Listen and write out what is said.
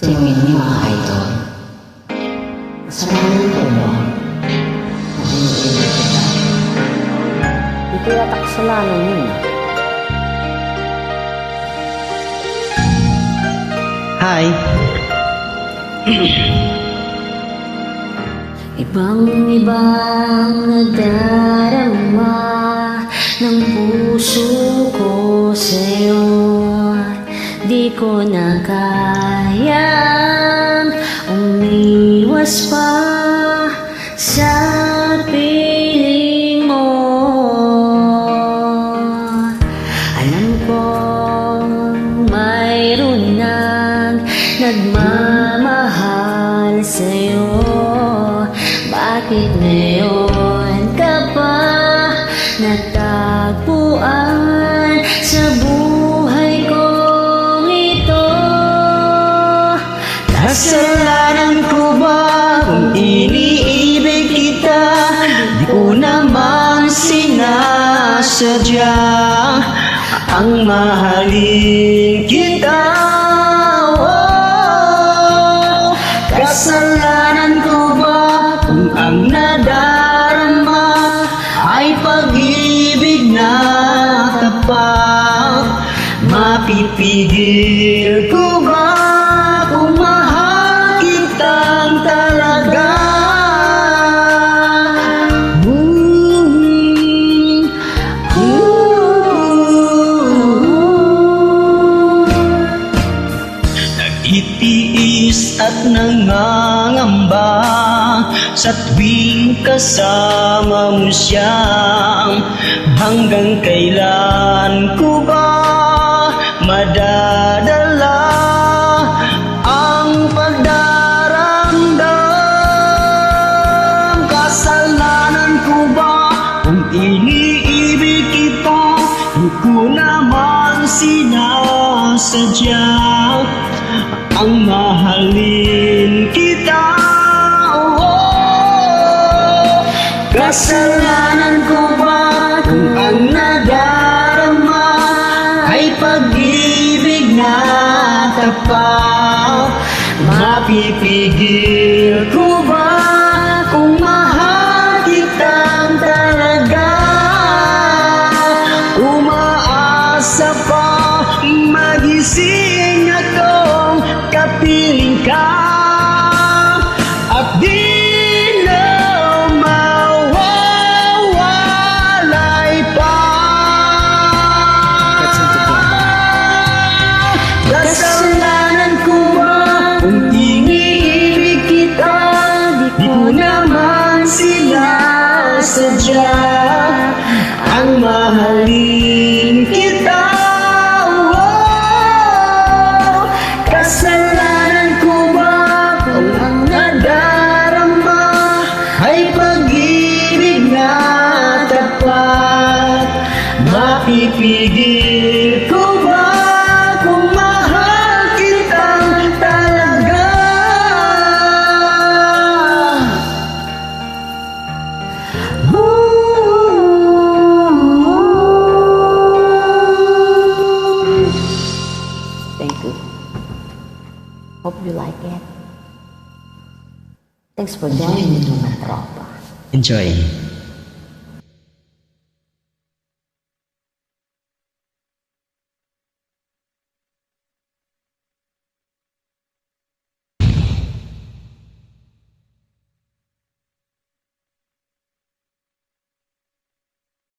Sino hindi mga idol? Kasalanan ko ba? Nahinihintay kita. Di ko yata kasalanan yun. Hi! Ibang-ibang nagdarama ng puso ko sa'yo. Di ko na kayang umiwas pa sa piling mo. Alam kong mayroon ng nagmamahal sa'yo. Bakit ngayon ka pa natagpuan sa buhay kong ito? Kasalanan ko ba kung iniibig kita? Di ko naman sinasadya ang mahalin kita. Oh, kasalanan ko ba kung ang nadarama ay pag-ibig na tapat? Mapipigil ko ba kung mahal kitang talaga? Nag-itiis at nangangamba sa tuwing kasama mo siya. Hanggang kailan ko ba madadala ang pagdaramdam? Kasalanan ko ba kung iniibig kita? Di ko naman sinasadya ang mahalin kita. Oh, kasalanan ko ba kung ang nadarama ay pag-ibig na tapat? Mapipigil ko ba kung mahal kitang talaga? Umaasa pa magising akong kapiling ka at di na mawawalay pa. Kasalanan ko ba kung iniibig kita? Di ko naman sinasadya ang mahalin kita. Oh, kasalanan ko ba kung ang nadarama ay pag-ibig na tapat? Mapipigil ko ba kung mahal kitang talaga? Thank you. Hope you like it. Thanks for joining me, mga tropa. Enjoy.